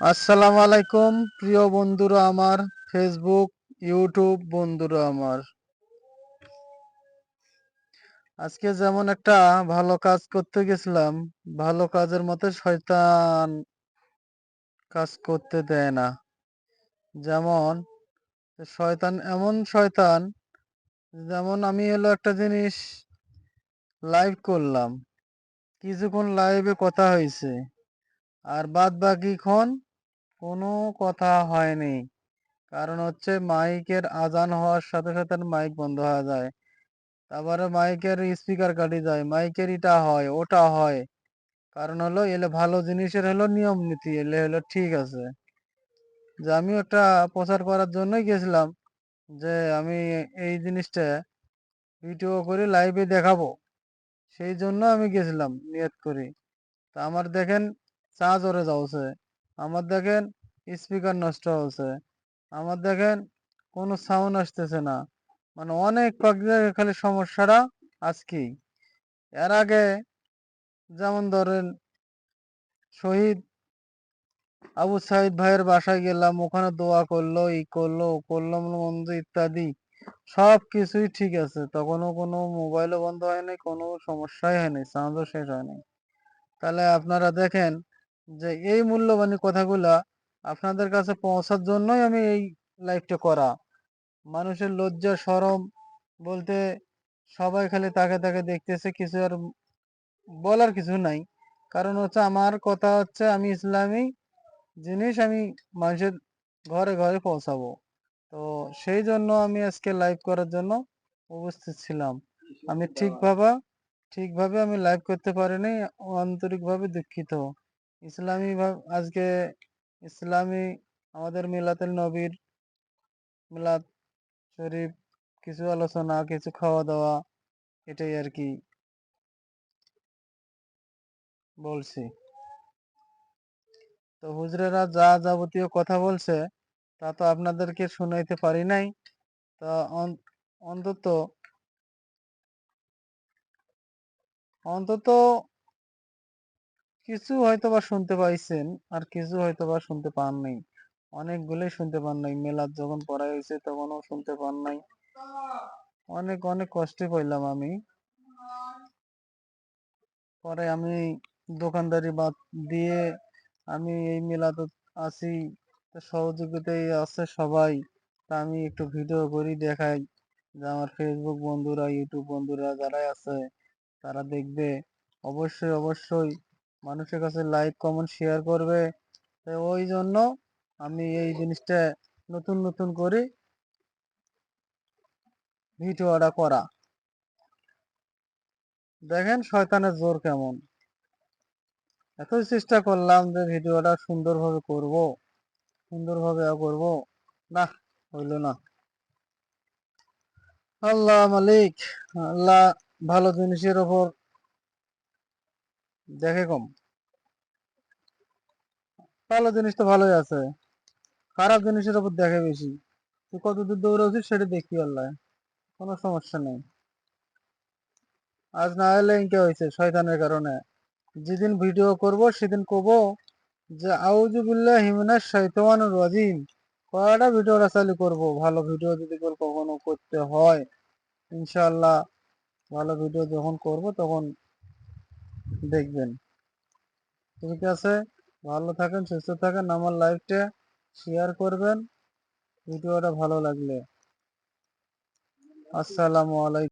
আসসালামু আলাইকুম প্রিয় বন্ধুরা আমার, ফেসবুক ইউটিউব বন্ধুরা আমার। আজকে যেমন একটা ভালো কাজ করতে গেছিলাম, ভালো কাজের মতো শয়তান কাজ করতে দেয় না। যেমন শয়তান এমন শয়তান, যেমন আমি হলো একটা জিনিস লাইভ করলাম, কিছুক্ষণ লাইভে কথা হয়েছে, আর বাদ বাকিক্ষণ কোনো কথা হয়নি। কারণ হচ্ছে মাইকের আজান হওয়ার সাথে সাথে মাইক বন্ধ হয়ে যায়, তারপরে মাইকের স্পিকার কাটি যায়, মাইকের ইটা হয় ওটা হয়। কারণ হলো এলে ভালো জিনিসের হলো নিয়ম নীতি, এলে হলো ঠিক আছে। যে আমি একটা প্রচার করার জন্যই গেছিলাম, যে আমি এই জিনিসটা ভিডিও করে লাইভে দেখাবো, সেই জন্য আমি গেছিলাম নিয়ত করি। তা আমার দেখেন চার্জ ওরে যাচ্ছে, আমার দেখেন স্পিকার নষ্ট হচ্ছে, আমার দেখেন কোনো সাউন্ড আসতেছে না। মানে অনেক জায়গায় খালি সমস্যাটা আজকেই। এর আগে যেমন ধরেন শহীদ আবু সাইদ ভাইয়ের বাসায় গেলাম, ওখানে দোয়া করলো, ই করলো ও করলো মন্দ ইত্যাদি, সব কিছুই ঠিক আছে, তখনও কোনো মোবাইলও বন্ধ হয়নি, কোনো সমস্যাই হয়নি, চার্জও শেষ হয়নি। তাহলে আপনারা দেখেন যে এই মূল্যবান কথাগুলা আপনাদের কাছে পৌঁছার জন্যই আমি এই লাইভটা করা। মানুষের লজ্জা শরম বলতে সবাই খালি তাকে তাকে দেখতেছে, কিছু আর বলার কিছু নাই। কারণ হচ্ছে আমার কথা হচ্ছে আমি ইসলামী জিনিস আমি মানুষের ঘরে ঘরে পৌঁছাবো। তো সেই জন্য আমি আজকে লাইভ করার জন্য উপস্থিত ছিলাম। আমি ঠিকভাবে আমি লাইভ করতে পারিনি, আন্তরিকভাবে দুঃখিত। ইসলামী আজকে ইসলামী আমাদের মিলাতুল নবীর মিলাদ শরীফ, কিছু আলোচনা, কিছু খাওয়া দাওয়া, এটাই আর কি বলছি। তো হুজুরেরা যা যাবতীয় কথা বলছে তা তো আপনাদেরকে শুনাইতে পারি নাই। তা অন্তত অন্তত কিছু হয়তোবা শুনতে পাইছেন, আর কিছু হয়তোবা শুনতে পান নাই। অনেকগুলোই শুনতে পান নাই, মেলাদ যখন পড়া হয়েছে তখনও শুনতে পান নাই। অনেক অনেক কষ্টে পাইলাম আমি। পরে আমি দোকানদারি বাদ দিয়ে আমি এই মেলাতে আছি, সহযোগিতায় আছে সবাই। তা আমি একটু ভিডিও করি, দেখাই, যে আমার ফেসবুক বন্ধুরা ইউটিউব বন্ধুরা যারাই আছে তারা দেখবে। অবশ্যই অবশ্যই মানুষের কাছে লাইক কমেন্ট শেয়ার করবে। তো ওই জন্য আমি এই জিনিসটা নতুন নতুন করে ভিডিওটা করা। দেখেন শয়তানের জোর কেমন। এতই চেষ্টা করলাম যে ভিডিওটা সুন্দরভাবে করব, সুন্দরভাবে করব, না হইল না। আল্লাহ মালিক, আল্লাহ ভালো জিনিসের ওপর দেখে কম। ভালো জিনিস তো ভালোই আছে, খারাপ জিনিসের ওপর দেখে বেশি। তুই কতদূর দৌড়াচ্ছিস সেটা দেখি আল্লাহ, কোনো সমস্যা নেই। আজ না হলে ইনকে হয়েছে শয়তানের কারণে। যেদিন ভিডিও করব সেদিন কব যে আউযু বিল্লাহি মিনাশ শাইতানির রাজিম, কয়টা ভিডিওটা চালু করব। ভালো ভিডিও যদি কখনো করতে হয়, ইনশাআল্লাহ ভালো ভিডিও যখন করব তখন দেখবেন। ঠিক আছে, ভালো থাকেন, সুস্থ থাকেন, আমার লাইভটা শেয়ার করবেন ভিডিওটা ভালো লাগলে। আসসালামু আলাইকুম।